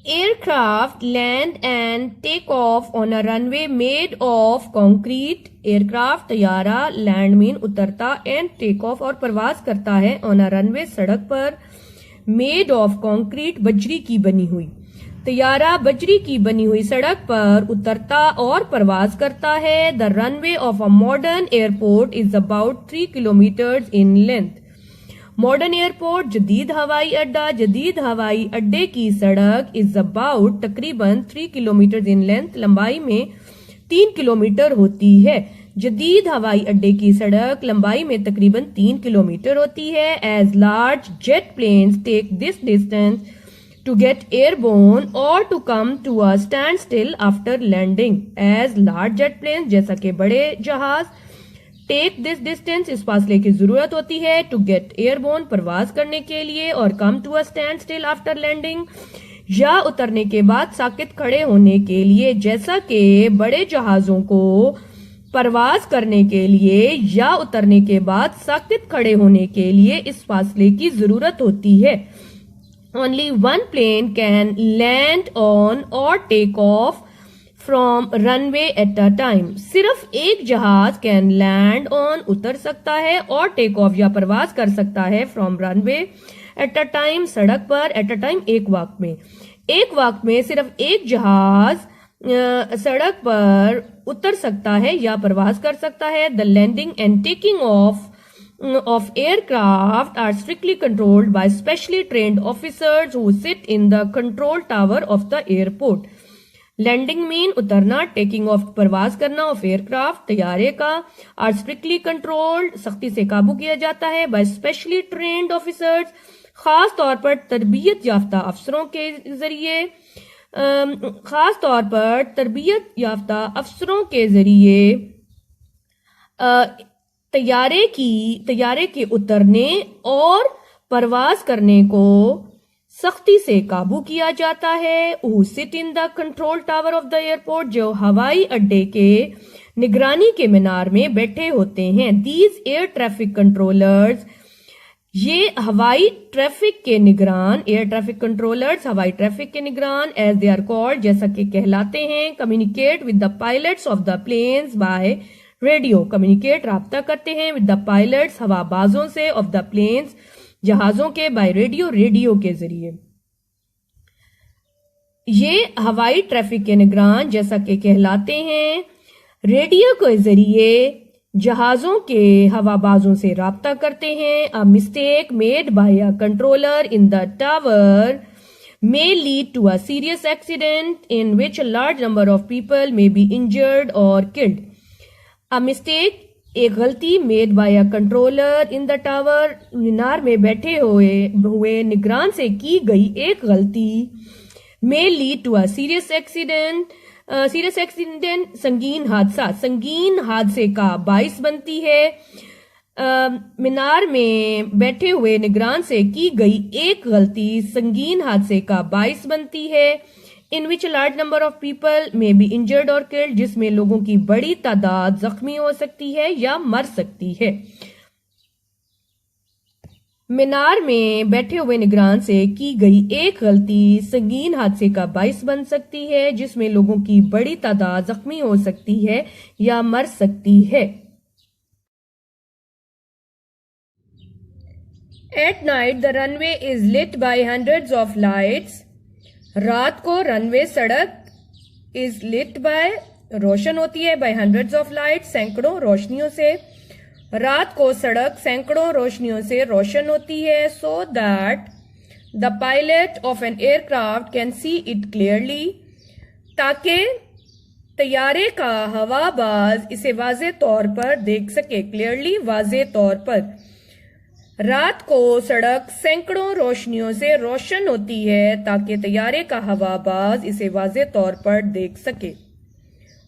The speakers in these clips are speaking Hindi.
Aircraft land and take off on a runway made of concrete. Aircraft तैयारा land mean उतरता and take off और परवाज करता है on a runway सड़क पर made of concrete बजरी की बनी हुई. तैयारा बजरी की बनी हुई सड़क पर उतरता और परवाज करता है. The runway of a modern airport is about 3 kilometers in length. Modern airport जदीद हवाई अड्डे की सड़क इज अबाउट तकरीबन 3 किलोमीटर इन लेंथ, लंबाई में 3 किलोमीटर होती है. जदीद हवाई अड्डे की सड़क लंबाई में तकरीबन 3 किलोमीटर होती है. As large jet planes take this distance to get airborne और to come to a standstill after landing. As large jet planes जैसा कि बड़े जहाज टेक दिस डिस्टेंस इस फासले की जरूरत होती है. टू गेट एयरबोर्न परवाज करने के लिए और come to a standstill after landing या उतरने के बाद साकित खड़े होने के लिए. जैसा कि बड़े जहाजों को परवाज करने के लिए या उतरने के बाद साकित खड़े होने के लिए इस फासले की जरूरत होती है. Only one plane can land on और take off from runway at a time. सिर्फ एक जहाज कैन लैंड ऑन उतर सकता है और टेक ऑफ या परवाज कर सकता है from runway at a time सड़क पर. एट अ टाइम एक वक्त में सिर्फ एक जहाज सड़क पर उतर सकता है या परवाज कर सकता है. The landing and taking off aircraft are strictly controlled by specially trained officers who sit in the control tower of the airport. Landing mean उतरना, टेकिंग ऑफ परवाज करना ऑफ एयरक्राफ्ट तैयारे का, आर स्ट्रिक्टली कंट्रोल्ड सख्ती से काबू किया जाता है, बाय स्पेशली ट्रेन्ड ऑफिसर्स खास तौर पर तरबियत याफ्ता अफसरों के जरिए तैयारे के उतरने और परवाज करने को सख्ती से काबू किया जाता है. Who sit in the control tower of the airport जो हवाई अड्डे के निगरानी के मीनार में बैठे होते हैं. दीज एयर ट्रैफिक कंट्रोलर्स ये हवाई ट्रैफिक के निगरान, एयर ट्रैफिक कंट्रोलर्स हवाई ट्रैफिक के निगरान एज दे आर कॉल्ड जैसा कि कहलाते हैं. Communicate with the pilots of the planes by radio. Communicate राब्ता करते हैं विद द पायलट्स हवाबाजों से ऑफ द प्लेन्स जहाजों के बाय रेडियो के जरिए. ये हवाई ट्रैफिक के निगरान जैसा कि कहलाते हैं. रेडियो के जरिए जहाजों के हवाबाजों से राब्ता करते हैं. A mistake made by a controller in the tower may lead to a serious accident in which a large number of people may be injured or killed. A mistake एक गलती made by a controller in the tower मीनार में बैठे हुए निगरान से की गई एक गलती may lead to a serious accident संगीन हादसे का बाइस बनती है. मीनार में बैठे हुए निगरान से की गई एक गलती संगीन हादसे का बाइस बनती है. इन विच लार्ज नंबर ऑफ पीपल में बी इंजर्ड और किल्ड जिसमें लोगों की बड़ी तादाद जख्मी हो सकती है या मर सकती है. मीनार में बैठे हुए निगरान से की गई एक गलती संगीन हादसे का बाइस बन सकती है जिसमें लोगों की बड़ी तादाद जख्मी हो सकती है या मर सकती है. At night the runway is lit by hundreds of lights. रात को रनवे सड़क इज लिट बाय रोशन होती है बाय हंड्रेड्स ऑफ लाइट सैकड़ों रोशनियों से. रात को सड़क सैकड़ों रोशनियों से रोशन होती है. So that the pilot of an aircraft can see it clearly ताकि तैयारे का हवाबाज इसे वाजे तौर पर देख सके. क्लियरली वाजे तौर पर. रात को सड़क सैकड़ों रोशनियों से रोशन होती है ताकि तैयारे का हवाबाज इसे वाज़े तौर पर देख सके.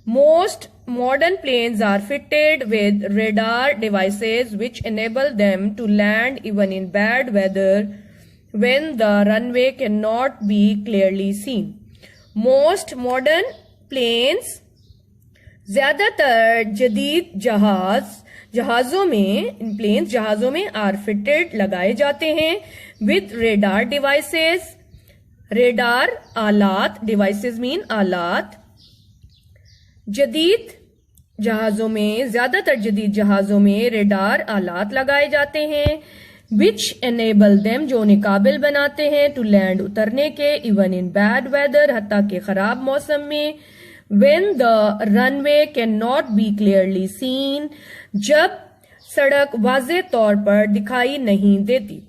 Most modern planes are fitted with radar devices which enable them to land even in bad weather when the runway can not be clearly seen. Most modern planes ज्यादातर जदीद जहाजों में आर फिटेड लगाए जाते हैं विद रेडार डिवाइसेस रेडार आलात, डिवाइसेस मीन आलात। जदीद जहाजों में, ज्यादातर जदीद जहाजों में रेडार आलात लगाए जाते हैं, विच एनेबल देम, जो उन्हें काबिल बनाते हैं, टू लैंड, उतरने के, इवन इन बैड वेदर, हत्ता के खराब मौसम में, when the runway can not be clearly scene, जब सड़क वाज़ेह तौर पर दिखाई नहीं देती।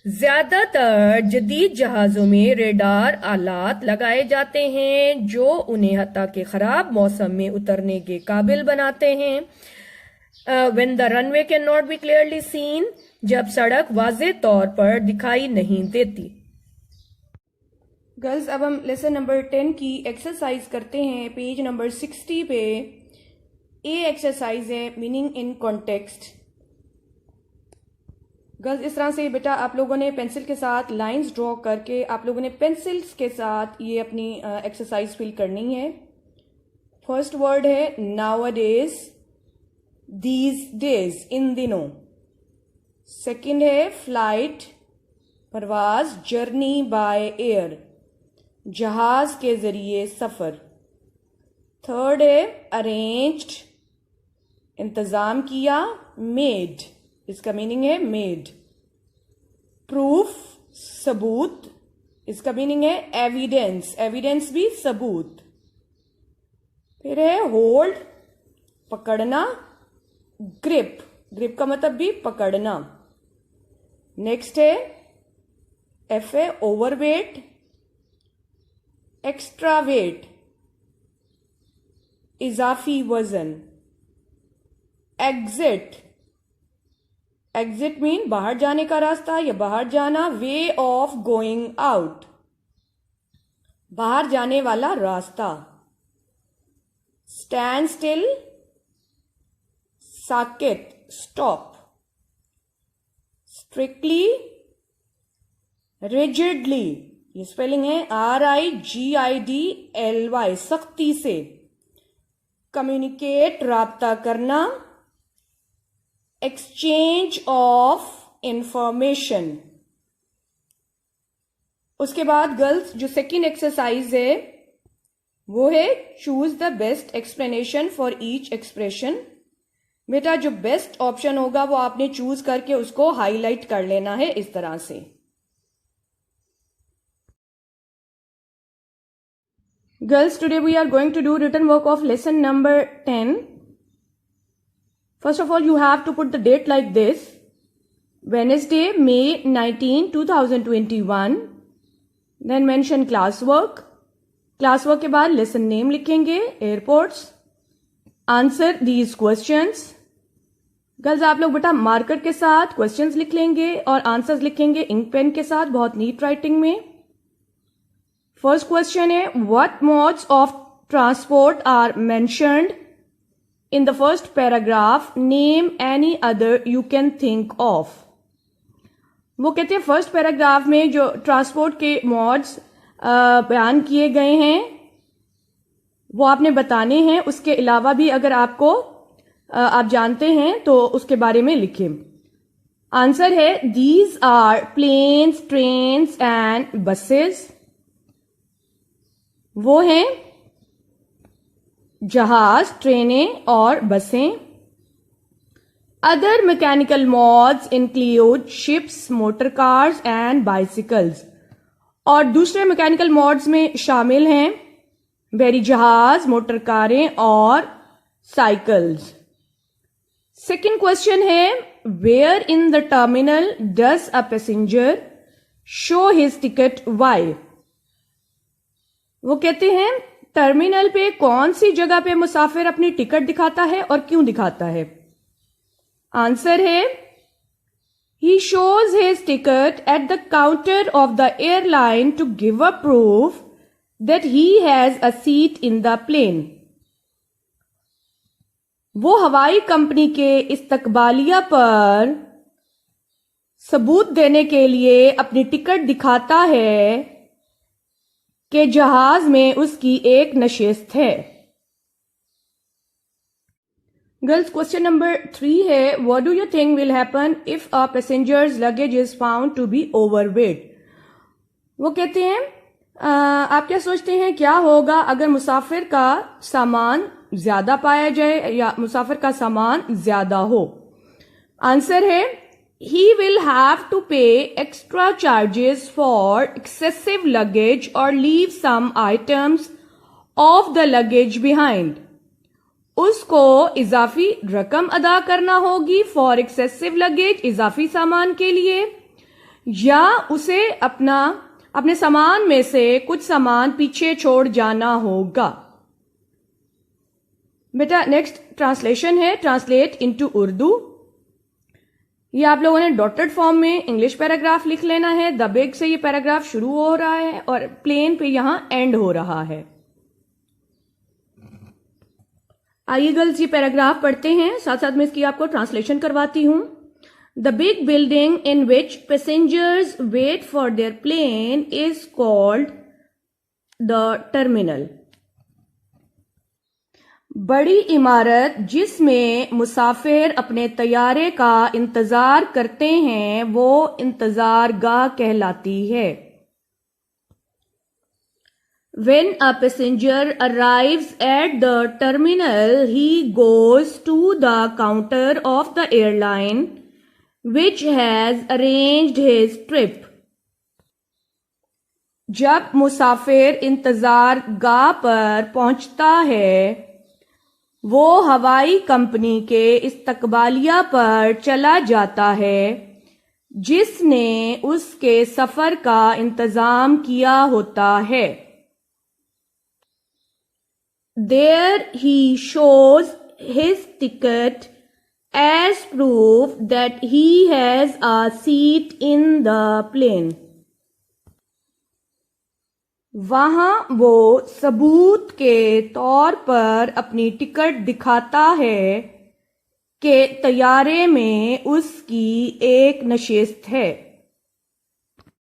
ज्यादातर जदीद जहाजों में रेडार आलात लगाए जाते हैं जो उन्हें हत्ता के खराब मौसम में उतरने के काबिल बनाते हैं। When the runway can not be clearly scene, जब सड़क वाज़ेह तौर पर दिखाई नहीं देती। गर्ल्स, अब हम लेसन नंबर 10 की एक्सरसाइज करते हैं पेज नंबर 60 पे। ए एक्सरसाइज है मीनिंग इन कॉन्टेक्स्ट। गर्ल्स, इस तरह से बेटा आप लोगों ने पेंसिल के साथ लाइंस ड्रॉ करके आप लोगों ने पेंसिल्स के साथ ये अपनी एक्सरसाइज फिल करनी है। फर्स्ट वर्ड है नाउअडेज, दीज डेज, इन दिनों। सेकंड है फ्लाइट, परवाज, जर्नी बाय एयर, जहाज के जरिए सफर। थर्ड है अरेंज्ड, इंतजाम किया, मेड, इसका मीनिंग है मेड। प्रूफ, सबूत, इसका मीनिंग है एविडेंस, एविडेंस भी सबूत। फिर है होल्ड, पकड़ना, ग्रिप, ग्रिप का मतलब भी पकड़ना। नेक्स्ट है एफ है ओवरवेट, एक्स्ट्रा वेट, इजाफी वजन। एग्जिट, एग्जिट मीन बाहर जाने का रास्ता या बाहर जाना, वे ऑफ गोइंग आउट, बाहर जाने वाला रास्ता। Stand still, Saket, stop. Strictly, rigidly, ये स्पेलिंग है RIGIDLY, सख्ती से। कम्युनिकेट, राब्ता करना। Exchange of information. उसके बाद गर्ल्स जो सेकेंड एक्सरसाइज है वो है choose the best explanation for each expression. बेटा जो बेस्ट ऑप्शन होगा वो आपने चूज करके उसको हाईलाइट कर लेना है इस तरह से। Girls, today we are going to do written work of lesson number 10। First of all, you have to put the date like this: Wednesday, May 19, 2021. Then mention classwork. Classwork के बाद lesson name लिखेंगे, airports. Answer these questions. Girls, आप लोग बेटा मार्कर के साथ क्वेश्चंस लिख लेंगे और आंसर्स लिखेंगे इंक पेन के साथ, बहुत नीट राइटिंग में। फर्स्ट क्वेश्चन है what modes of transport are mentioned in the first paragraph, name any other you can think of. वो कहते हैं फर्स्ट पैराग्राफ में जो ट्रांसपोर्ट के मोड्स बयान किए गए हैं वो आपने बताने हैं, उसके अलावा भी अगर आपको आप जानते हैं तो उसके बारे में लिखें। आंसर है these are planes, trains and buses. वो हैं जहाज, ट्रेनें और बसें। Other mechanical modes include ships, motor cars and bicycles. और दूसरे मैकेनिकल मोड्स में शामिल हैं बहरी जहाज, मोटर कारें और साइकिल्स। सेकेंड क्वेश्चन है where in the terminal does a passenger show his ticket why. वो कहते हैं टर्मिनल पे कौन सी जगह पे मुसाफिर अपनी टिकट दिखाता है और क्यों दिखाता है। आंसर है he shows his ticket at the counter of the airline to give a proof that he has a seat in the plane. वो हवाई कंपनी के इस्तकबालिया पर सबूत देने के लिए अपनी टिकट दिखाता है कि जहाज में उसकी एक नशिस्त है। गर्ल्स, क्वेश्चन नंबर 3 है what do you think will happen if a passenger's luggage is found to be overweight. वो कहते हैं आप क्या सोचते हैं क्या होगा अगर मुसाफिर का सामान ज्यादा पाया जाए या मुसाफिर का सामान ज्यादा हो? आंसर है he will have to pay extra charges for excessive luggage or leave some items of the luggage behind. उसको इजाफी रकम अदा करना होगी फॉर एक्सेसिव लगेज, इजाफी सामान के लिए, या उसे अपने सामान में से कुछ सामान पीछे छोड़ जाना होगा। बेटा नेक्स्ट ट्रांसलेशन है, ट्रांसलेट इनटू उर्दू। ये आप लोगों ने डॉटेड फॉर्म में इंग्लिश पैराग्राफ लिख लेना है। द बिग से ये पैराग्राफ शुरू हो रहा है और प्लेन पे यहां एंड हो रहा है। आइए गर्ल्स ये पैराग्राफ पढ़ते हैं, साथ साथ में इसकी आपको ट्रांसलेशन करवाती हूं। The big building in which passengers wait for their plane is called the terminal. बड़ी इमारत जिसमें मुसाफिर अपने तैयारे का इंतजार करते हैं वो इंतजार गाह कहलाती है। When a passenger arrives at the terminal, he goes to the counter of the airline which has arranged his trip. जब मुसाफिर इंतजार गाह पर पहुंचता है वो हवाई कंपनी के इस्तकबालिया पर चला जाता है जिसने उसके सफर का इंतजाम किया होता है। There he shows his ticket as proof that he has a seat in the plane. वहां वो सबूत के तौर पर अपनी टिकट दिखाता है कि तैयारे में उसकी एक नशिस्त है।